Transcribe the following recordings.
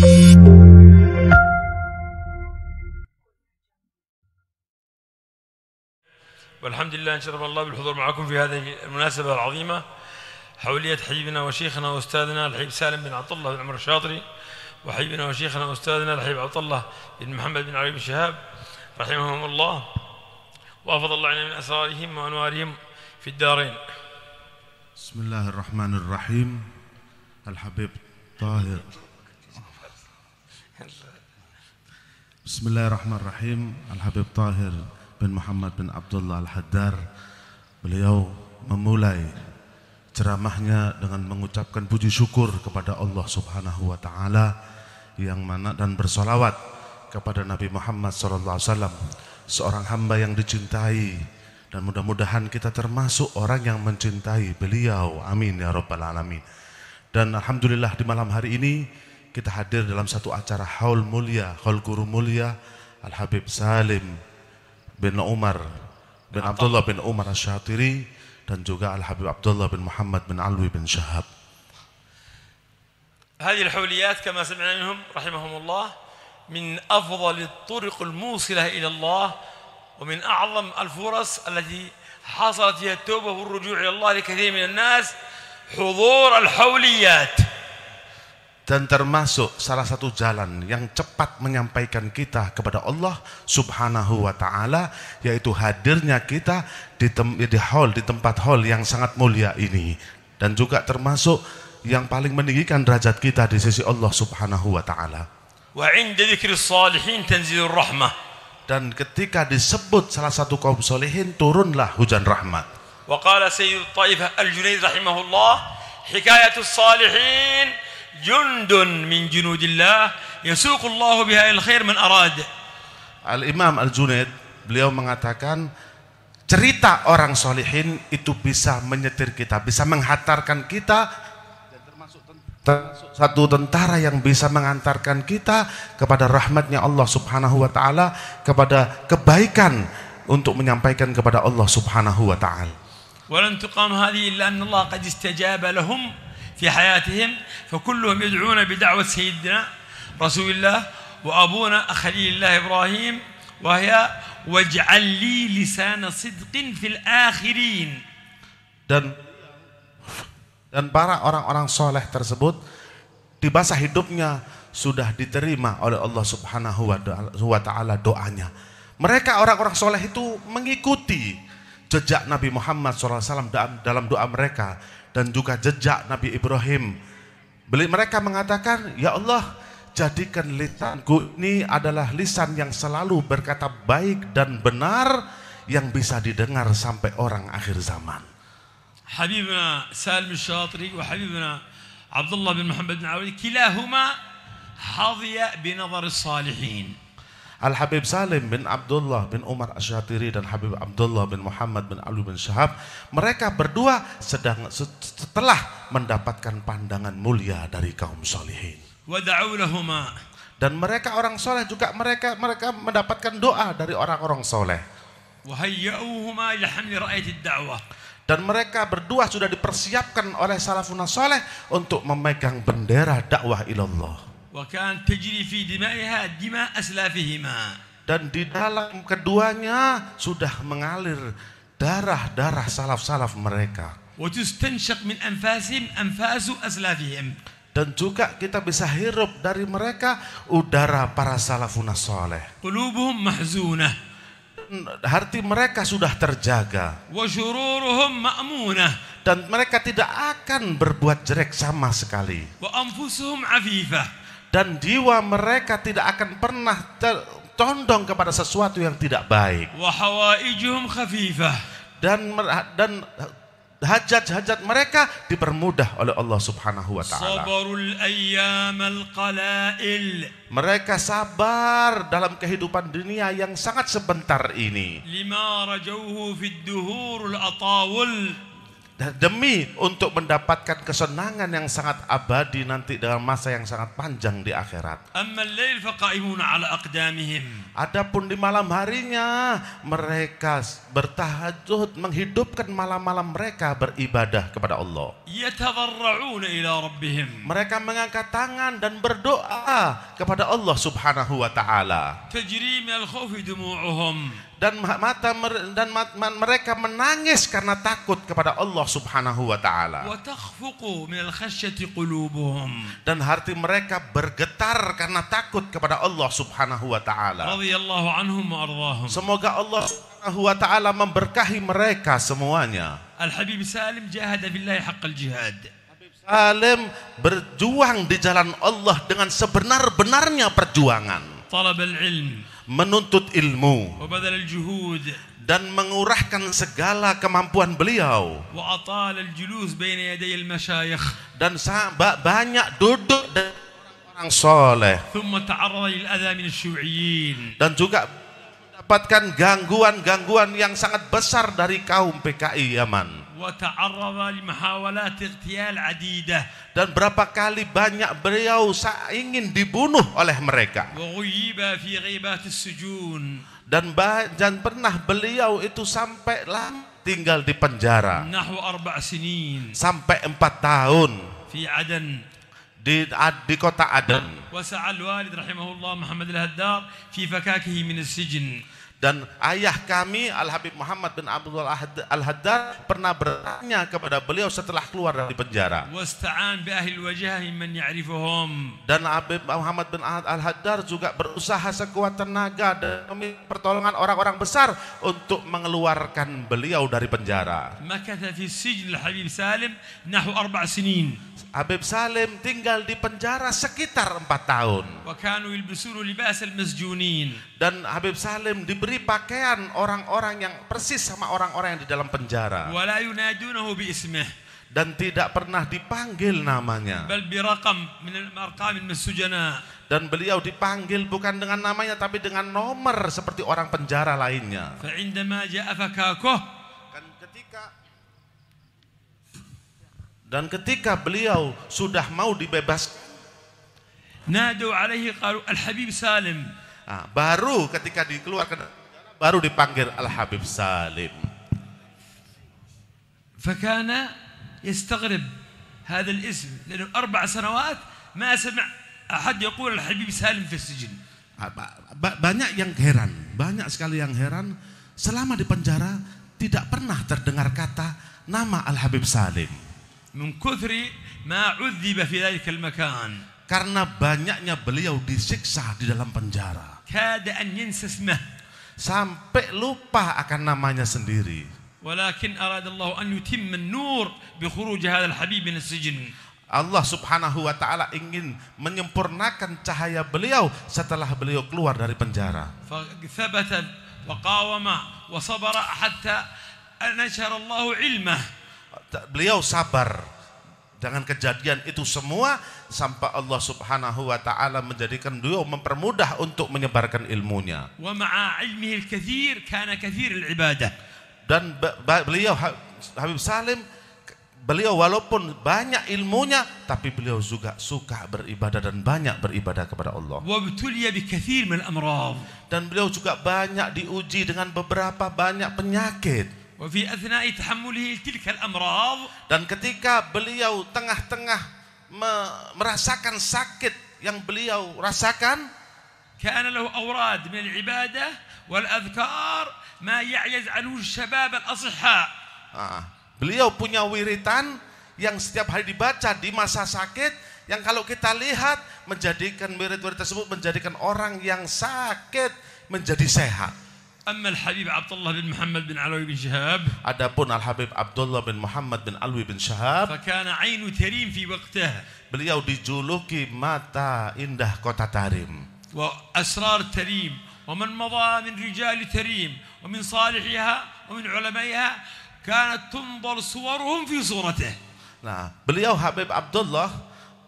والحمد لله إن شرف الله بالحضور معكم في هذه المناسبة العظيمة حولية حبيبنا وشيخنا وأستاذنا الحبيب سالم بن عبد الله بن عمر الشاطري وحبيبنا وشيخنا وأستاذنا الحبيب عبد الله بن محمد بن علي بن شهاب رحمهم الله وأفضل الله علينا من أسرارهم وأنوارهم في الدارين. بسم الله الرحمن الرحيم. الحبيب طاهر. بسم الله الرحمن الرحيم. الحبيب طاهر bin Muhammad bin Abdullah Al-Haddar, beliau memulai ceramahnya dengan mengucapkan puji syukur kepada Allah Subhanahu wa taala yang mana dan bersolawat kepada Nabi Muhammad SAW, seorang hamba yang dicintai, dan mudah-mudahan kita termasuk orang yang mencintai beliau. Amin ya rabbal alamin. Dan alhamdulillah di malam hari ini kita hadir dalam satu acara haul mulia, haul guru mulia Al-Habib Salim bin Umar bin Abdullah bin Umar Asy-Syatiri dan juga Al-Habib Abdullah bin Muhammad bin Alwi bin Shahab. هذه الحوليات كما سمعنا منهم رحمهم الله من أفضل الطرق الموصلة إلى الله ومن أعظم الفرص التي حصلت فيها التوبة والرجوع إلى الله لكثير من الناس حضور الحوليات. Dan termasuk salah satu jalan yang cepat menyampaikan kita kepada Allah Subhanahu wa taala, yaitu hadirnya kita di tempat hall yang sangat mulia ini, dan juga termasuk yang paling meninggikan derajat kita di sisi Allah Subhanahu wa taala. Wa 'inda dzikris shalihin tanzilur rahmah. Dan ketika disebut salah satu kaum solehin, turunlah hujan rahmat. Wa qala Sayyid Taifah Al-Junaid rahimahullah, hikayatus salihin jundun min junudillah yasuqullahu biha il khair man arad. Al-Imam Al-Junaid beliau mengatakan cerita orang solihin itu bisa menyetir kita, bisa menghantarkan kita, dan termasuk satu tentara yang bisa mengantarkan kita kepada rahmatnya Allah Subhanahu wa taala, kepada kebaikan untuk menyampaikan kepada Allah Subhanahu wa taala. Walan tuqam hadhihi illa anna Allah qad istajaba lahum في حياتهم فكلهم يدعون بدعوة سيدنا رسول الله وأبونا خليل الله إبراهيم وهي واجعل لي لسان صدق في الآخرين. Dan para orang-orang soleh tersebut di masa hidupnya sudah diterima oleh Allah Subhanahu wa taala doanya. Mereka orang-orang soleh itu mengikuti jejak Nabi Muhammad SAW dalam doa mereka, dan juga jejak Nabi Ibrahim. Mereka mengatakan, ya Allah, jadikan lisanku ini adalah lisan yang selalu berkata baik dan benar, yang bisa didengar sampai orang akhir zaman. Habibna Salim Asy-Syatiri wa Habibna Abdullah bin Muhammad bin Alwi kilahuma hadhiya bi nazar as-salihin. Al-Habib Salim bin Abdullah bin Umar Asy-Syatiri dan Habib Abdullah bin Muhammad bin Ali bin Shahab, mereka berdua setelah mendapatkan pandangan mulia dari kaum solihin. Dan mereka orang soleh juga mereka mendapatkan doa dari orang-orang soleh. Dan mereka berdua sudah dipersiapkan oleh salafun soleh untuk memegang bendera dakwah ilallah. وكان تجري في دمائها دماء أسلافهما. Dan di dalam keduanya sudah mengalir darah-darah salaf-salaf mereka. وتستنشق من أنفاسهم أنفاس أسلافهم. Dan juga kita bisa hirup dari mereka udara para salafun saleh. قلوبهم محزونة. Hati mereka sudah terjaga. وشرورهم مأمونة. Dan mereka tidak akan berbuat jelek sama sekali. وأنفسهم عفيفة. Dan jiwa mereka tidak akan pernah condong kepada sesuatu yang tidak baik. Dan hajat-hajat mereka dipermudah oleh Allah Subhanahu wa taala. Mereka sabar dalam kehidupan dunia yang sangat sebentar ini. demi untuk mendapatkan kesenangan yang sangat abadi nanti dalam masa yang sangat panjang di akhirat. أما الليل فقائمون على أقدامهم. Adapun di malam harinya mereka bertahajud, menghidupkan malam-malam mereka beribadah kepada Allah. يتضرعون إلى ربهم. Mereka mengangkat tangan dan berdoa kepada Allah Subhanahu wa taala. تجري من الخوف دموعهم. Dan mereka menangis karena takut kepada Allah Subhanahu wa taala. وتخفق من الخشية قلوبهم. Dan hati mereka bergetar karena takut kepada Allah Subhanahu wa taala. رضي الله عنهم وأرضاهم. Semoga Allah Subhanahu wa taala memberkahi mereka semuanya. الحبيب سالم جاهد في الله حق الجهاد. Salim berjuang di jalan Allah dengan sebenar-benarnya perjuangan. طلب العلم. Menuntut ilmu وبذل الجهود. dan mengurahkan segala kemampuan beliau. وأطال الجلوس بين يدي المشايخ. Dan banyak duduk dengan orang soleh. ثم تعرض للأذى من الشيوعيين. Dan juga mendapatkan gangguan-gangguan yang sangat besar dari kaum PKI Yaman. وتعرض لمحاولات اغتيال عديدة. Dan berapa kali banyak beliau ingin dibunuh oleh mereka. وغيب في غيبات السجون. Dan pernah beliau itu sampai tinggal di penjara. نحو 4 سنين. Sampai 4 tahun. في عدن. Di kota Aden. وسعى الوالد رحمه الله محمد الهدار في فكاكه من السجن. Dan ayah kami Al-Habib Muhammad bin Abdullah Al-Haddad pernah bertanya kepada beliau setelah keluar dari penjara. واستعان بأهل الوجهة ممن يعرفهم. Dan Habib Muhammad bin Al-Haddad juga berusaha sekuat tenaga dan meminta pertolongan orang-orang besar untuk mengeluarkan beliau dari penjara. مكث في السجن الحبيب سالم نحو 4 سنين. Habib Salim tinggal di penjara sekitar 4 tahun. وكانوا يلبسون لباس المسجونين. Dan Habib Salim diberi pakaian orang-orang yang persis sama orang-orang yang di dalam penjara. ولا ينادونه باسمه. Dan tidak pernah dipanggil namanya. بل برقم من الأرقام من السجناء. Dan beliau dipanggil bukan dengan namanya tapi dengan nomor seperti orang penjara lainnya. فعندما جاء فكاكه. Dan ketika beliau sudah mau dibebaskan, نادوا عليه قالوا الحبيب سالم. Baru ketika dikeluarkan baru dipanggil Al-Habib Salim. فكان يستغرب هذا الاسم لأنه 4 سنوات ما سمع أحد يقول الحبيب سالم في السجن. Banyak yang heran, banyak sekali yang heran selama di penjara tidak pernah terdengar kata nama Al-Habib Salim. من كثر ما عذب في ذلك المكان. Karena banyaknya beliau disiksa di dalam penjara. كاد أن ينسى اسمه. Sampai lupa akan namanya sendiri. ولكن أراد الله أن يتم النور بخروج هذا الحبيب من السجن. Allah Subhanahu wa taala ingin menyempurnakan cahaya beliau setelah beliau keluar dari penjara. فثبت وقاوم وصبر حتى نشر الله علمه. Beliau sabar dengan kejadian itu semua sampai Allah Subhanahu wa taala menjadikan beliau mempermudah untuk menyebarkan ilmunya. ومع علمه الكثير كان كثير العبادة. Dan beliau Habib Salim, beliau walaupun banyak ilmunya tapi beliau juga suka beribadah dan banyak beribadah kepada Allah. وابتلي بكثير من الأمراض. Dan beliau juga banyak diuji dengan beberapa banyak penyakit. وفي أثناء تحمله تلك الأمراض. Dan ketika beliau tengah-tengah merasakan sakit yang beliau rasakan, كان له أوراد من العبادة والأذكار ما يعجز عنه الشباب الأصحاء. Beliau punya wiritan yang setiap hari dibaca di masa sakit, yang kalau kita lihat menjadikan wirid-wirid tersebut menjadikan orang yang sakit menjadi sehat. أما الحبيب عبد الله بن محمد بن علوي بن شهاب. Adapun Al-Habib Abdullah bin Muhammad bin Alwi bin Shahab, فكان عين تريم في وقته. beliau dijuluki mata indah kota Tarim. وأسرار تريم ومن مضى من رجال تريم ومن صالحها ومن علمائها كانت تنظر صورهم في صورته. Nah, beliau Habib Abdullah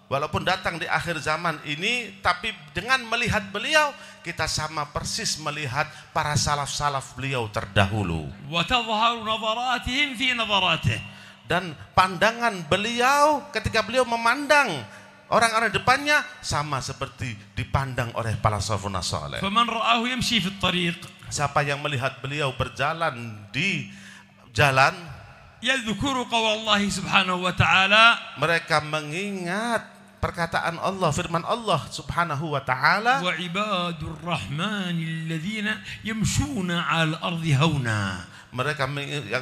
walaupun datang di akhir zaman ini, tapi dengan melihat beliau kita sama persis melihat para salaf-salaf beliau terdahulu. وتظهر نظراتهم في نظراته. Dan pandangan beliau ketika beliau memandang orang-orang depannya sama seperti dipandang oleh para salafun saleh. فمن رآه يمشي في الطريق Siapa yang melihat beliau berjalan di jalan, يذكر قول الله سبحانه وتعالى mereka mengingat perkataan Allah, firman Allah Subhanahu wa taala, وعباد الرحمن الذين يمشون على الأرض هونا. mereka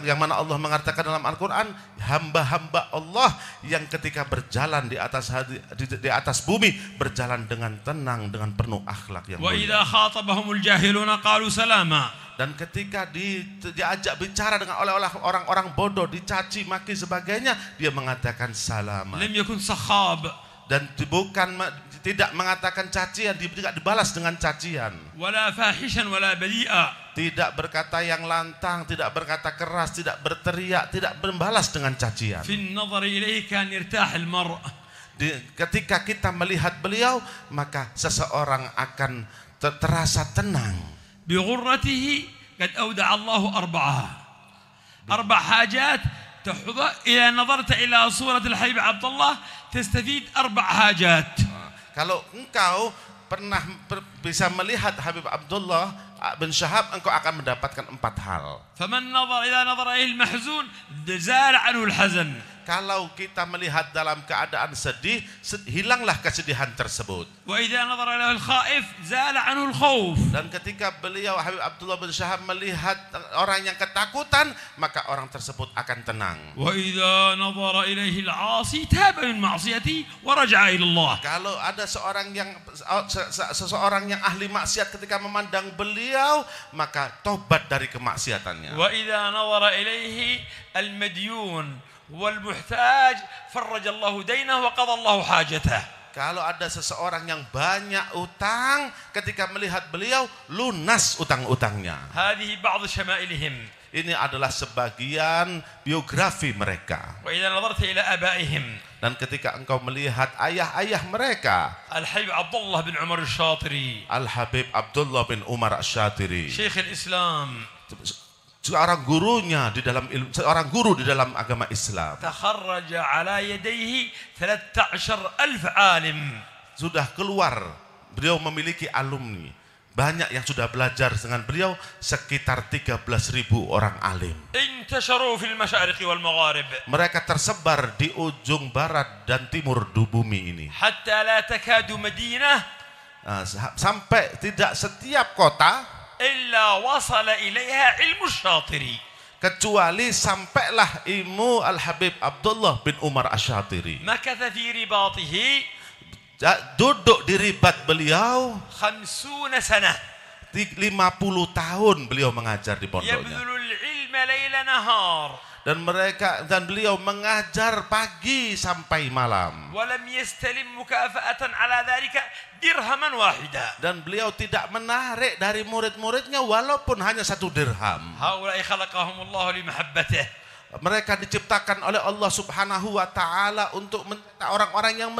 yang mana Allah mengatakan dalam Al-Qur'an, hamba-hamba Allah yang ketika berjalan di atas bumi berjalan dengan tenang, dengan penuh akhlak yang mulia. وإذا خاطبهم الجاهلون قالوا سلاما. Dan ketika diajak bicara dengan oleh orang-orang bodoh, dicaci maki sebagainya, dia mengatakan salama. لم يكن صخاب Dan tidak mengatakan cacian, tidak dibalas dengan cacian. ولا فاحشا ولا بذيئا. Tidak berkata yang lantang, tidak berkata keras, tidak berteriak, tidak membalas dengan cacian. في النظر إليه كان يرتاح المرء. Ketika kita melihat beliau, maka seseorang akan terasa tenang. بغرته قد أودع الله أربع حاجات تحظى. إذا نظرت إلى صورة الحبيب عبد الله تستفيد 4 حاجات. Kalau engkau pernah bisa melihat Habib Abdullah bin Syahab, engkau akan mendapatkan 4 hal. فمن نظر إذا نظر إليه المحزون زال عنه الحزن. Kalau kita melihat dalam keadaan sedih, hilanglah kesedihan tersebut. وإذا نظر إليه الخائف زال عنه الخوف. Dan ketika beliau Habib Abdullah bin Syahab melihat orang yang ketakutan, maka orang tersebut akan tenang. وإذا نظر إليه العاصي تاب من معصيته ورجع إلى الله. Kalau ada seseorang yang ahli maksiat ketika memandang beliau, maka tobat dari kemaksiatannya. وإذا نظر إليه المديون والمحتاج فرج الله دينه وقضى الله حاجته. Kalau ada seseorang yang banyak utang, ketika melihat beliau lunas utang-utangnya. هذه بعض شمائلهم. Ini adalah sebagian biografi mereka. وإذا نظرت إلى آبائهم. Dan ketika engkau melihat ayah-ayah mereka, الحبيب عبد الله بن عمر الشاطري. Al-Habib Abdullah bin Umar Asy-Syatiri, شيخ الإسلام. seorang guru di dalam agama Islam. تخرج على يديه 13,000 عالم. Sudah keluar, beliau memiliki alumni banyak yang sudah belajar dengan beliau, sekitar 13.000 orang alim. انتشروا في المشارق والمغارب. Mereka tersebar di ujung barat dan timur bumi ini. حتى لا تكاد مدينة Sampai tidak setiap kota إلا وصل إليها علم الشاطري. kecuali sampailah ilmu Al-Habib Abdullah bin Umar Asy-Syatiri. مكث في رباطه Duduk di ribat beliau 50 سنة. 50 tahun beliau mengajar di pondoknya. يبذل العلم ليل نهار. Dan beliau mengajar pagi sampai malam. ولم يستلم مكافأة على ذلك درهما واحدا. Dan beliau tidak menarik dari murid-muridnya walaupun hanya 1 dirham. هؤلاء خلقهم الله لمحبته. Mereka diciptakan oleh Allah Subhanahu wa taala untuk orang-orang yang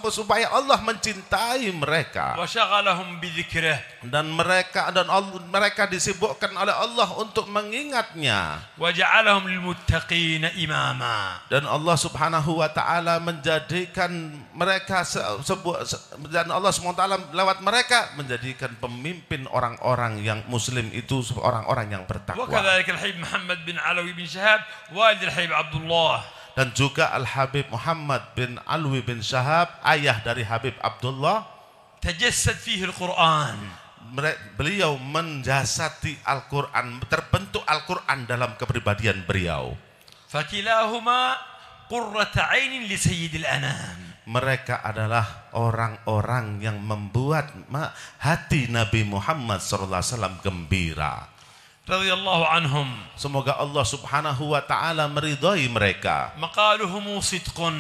supaya Allah mencintai mereka. وشغلهم بذكره. Dan mereka disibukkan oleh Allah untuk mengingatnya. وجعلهم للمتقين إماما. Dan Allah Subhanahu wa taala menjadikan mereka dan Allah Subhanahu wa taala lewat mereka menjadikan pemimpin orang-orang yang muslim itu orang-orang yang bertakwa. وكذلك الحبيب محمد بن علوي بن شهاب والد الحبيب عبد الله. Dan juga Al-Habib Muhammad bin Alwi bin Syahab, ayah dari Habib Abdullah, تجسد فيه القرآن. Beliau menjasati Al-Quran, terbentuk Al-Quran dalam kepribadian beliau. فكلاهما قرة عين لسيد الأنام. Mereka adalah orang-orang yang membuat hati Nabi Muhammad SAW gembira. Radhiyallahu anhum. Semoga Allah Subhanahu wa taala meridhai mereka. Maqaluhum sidqun.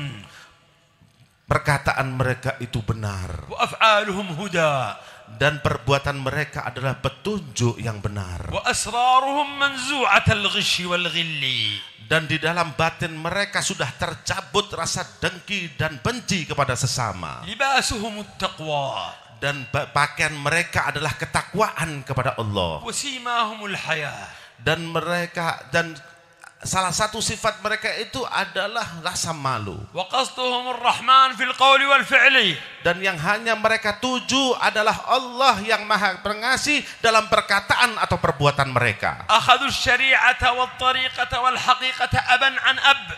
Perkataan mereka itu benar. Wa af'aluhum huda. Dan perbuatan mereka adalah petunjuk yang benar. Wa asraruhum manzu'atal ghishi wal ghilli. Dan di dalam batin mereka sudah tercabut rasa dengki dan benci kepada sesama. Libasuhum taqwa. Dan pakaian mereka adalah ketakwaan kepada Allah. Wasimahumul hayah. Dan mereka dan salah satu sifat mereka itu adalah rasa malu. وقصدهم الرحمن في القول والفعل. Dan yang hanya mereka tuju adalah Allah yang Maha Pengasih dalam perkataan atau perbuatan mereka. أخذوا الشريعة والطريقة والحقيقة أبا عن أب.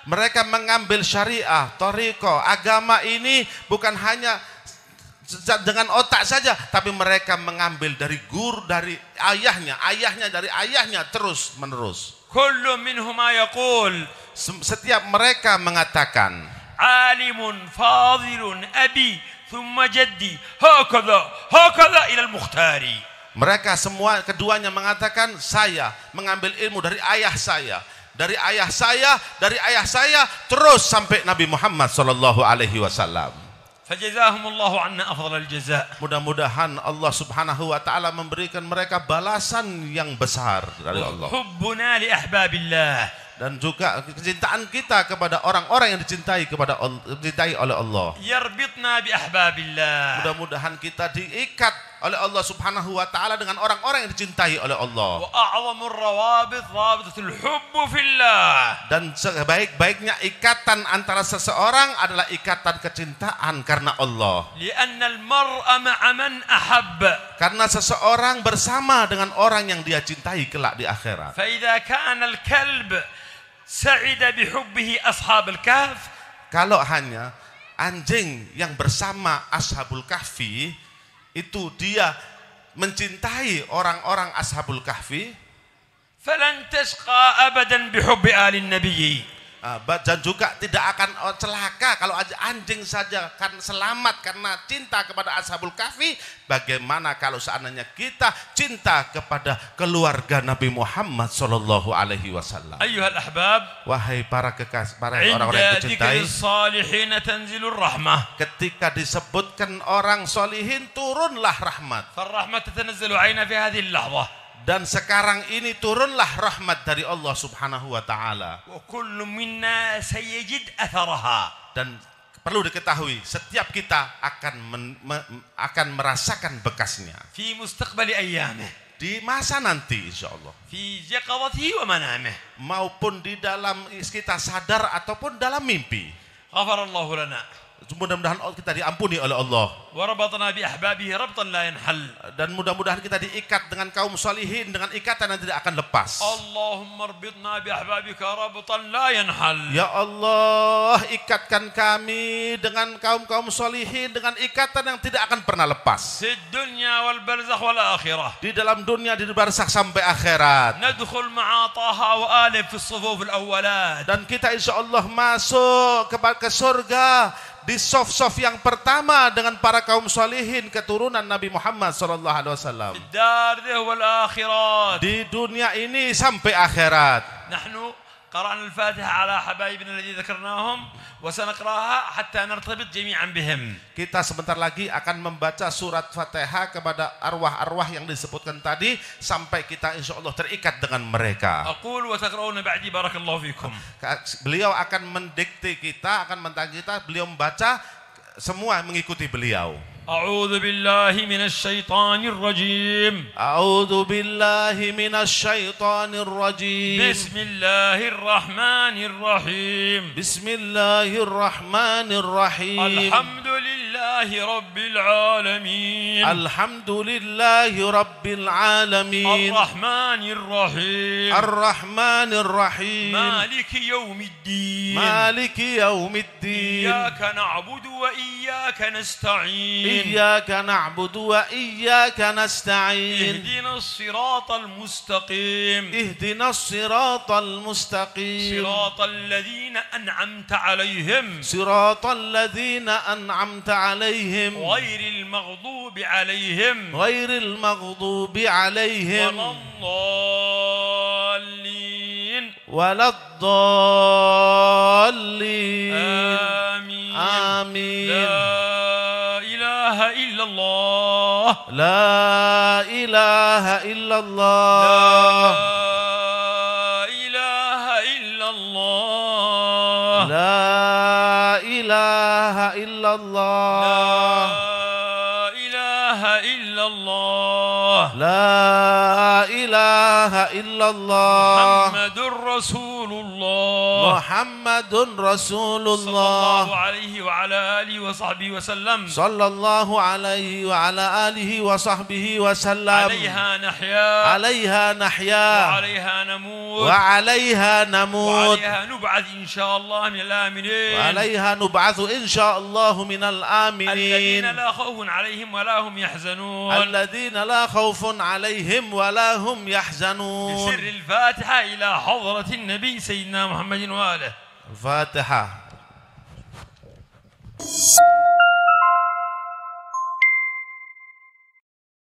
Mereka mengambil syariah, thariqah, agama ini bukan hanya dengan otak saja, tapi mereka mengambil dari guru, dari ayahnya dari ayahnya terus menerus. كل منهما يقول Setiap mereka mengatakan, عالم فاضل أبي ثم جدي هكذا إلى المختار. mereka semua keduanya mengatakan, saya mengambil ilmu dari ayah saya, dari ayah saya, dari ayah saya, terus sampai Nabi Muhammad sallallahu alaihi wasallam. فجزاهم الله عنا أفضل الجزاء. Mudah-mudahan Allah Subhanahu wa taala memberikan mereka balasan yang besar dari Allah. حبنا لأحباب الله. Dan juga kecintaan kita kepada orang-orang yang dicintai oleh Allah. يربطنا بأحباب الله. Mudah-mudahan kita diikat oleh Allah Subhanahu wa taala dengan orang-orang yang dicintai oleh Allah. وأعظم الروابط رابطة الحب في الله. Dan sebaik-baiknya ikatan antara seseorang adalah ikatan kecintaan karena Allah. لأن المرء مع من أحب. Karena seseorang bersama dengan orang yang dia cintai kelak di akhirat. فإذا كان الكلب سعد بحبه أصحاب الكهف. Kalau hanya anjing yang bersama Ashabul Kahfi itu dia mencintai orang-orang Ashabul Kahfi, فلن تشقى أبدا بحب آل النبي. dan juga tidak akan celaka kalau anjing saja kan selamat karena cinta kepada Ashabul Kahfi. Bagaimana kalau seandainya kita cinta kepada keluarga Nabi Muhammad sallallahu alaihi wasallam? أيها الأحباب. Wahai para orang-orang yang عند dicintai, ذكر الصالحين تنزل الرحمة. ketika disebutkan orang solihin turunlah rahmat. فالرحمة تتنزل علينا في هذه اللحظة. Dan sekarang ini turunlah rahmat dari Allah Subhanahu wa taala. وكل منا سيجد أثرها. Dan perlu diketahui, setiap kita akan merasakan bekasnya في مستقبل أيامه. di masa nanti insyaallah. في يقظته ومنامه. Maupun di dalam kita sadar ataupun dalam mimpi. غفر الله لنا. Mudah-mudahan kita diampuni oleh Allah. وربطنا بأحبابه ربطا لا ينحل. Dan mudah-mudahan kita diikat dengan kaum solihin dengan ikatan yang tidak akan lepas. اللهم اربطنا بأحبابك ربطا لا ينحل. Ya Allah, ikatkan kami dengan kaum-kaum solihin dengan ikatan yang tidak akan pernah lepas. في الدنيا والبرزخ والآخرة. Di dalam dunia, di barzakh sampai akhirat. ندخل مع طه وآله في الصفوف الأولات. Dan kita insya Allah masuk ke surga di sof-sof yang pertama dengan para kaum solihin keturunan Nabi Muhammad sallallahu alaihi wasallam. الدار ذه والآخرات. Di dunia ini sampai akhirat. نحن قرأنا الفاتحة على حبايبنا الذين ذكرناهم وسنقرأها حتى نرتبط جميعا بهم. Kita sebentar lagi akan membaca surat Fatihah kepada arwah-arwah yang disebutkan tadi sampai kita insya Allah terikat dengan mereka. أقول وتقرؤون بعدي بارك الله فيكم. Beliau akan mendikte kita, akan mentang kita, beliau membaca, semua mengikuti beliau. أعوذ بالله من الشيطان الرجيم. أعوذ بالله من الشيطان الرجيم. بسم الله الرحمن الرحيم. بسم الله الرحمن الرحيم. الحمد لله رب العالمين. الحمد لله رب العالمين. الرحمن الرحيم. الرحمن الرحيم. مالك يوم الدين. مالك يوم الدين. إياك نعبد وإياك نستعين. إياك نعبد وإياك نستعين. اهدنا الصراط المستقيم. اهدنا الصراط المستقيم. صراط الذين أنعمت عليهم. صراط الذين أنعمت عليهم. غير المغضوب عليهم. غير المغضوب عليهم. ولا الضالين. ولا الضالين. آمين. آمين. لا إله إلا الله. لا إله إلا الله. لا إله إلا الله. لا إله إلا الله. لا إله إلا الله. لا إله إلا الله. محمد رسول الله محمد رسول صلى الله الله عليه وعلى آله وصحبه وسلم صلى الله عليه وعلى آله وصحبه وسلم عليها نحيا عليها نحيا وعليها نموت وعليها نموت وعليها نبعث إن شاء الله من الآمنين وعليها نبعث إن شاء الله من الذين الآمنين لا خوف عليهم ولا هم يحزنون الذين لا خوف عليهم ولا هم يحزنون. بسر الفاتحة إلى حضرة النبي سيدنا محمد وآله. الفاتحة.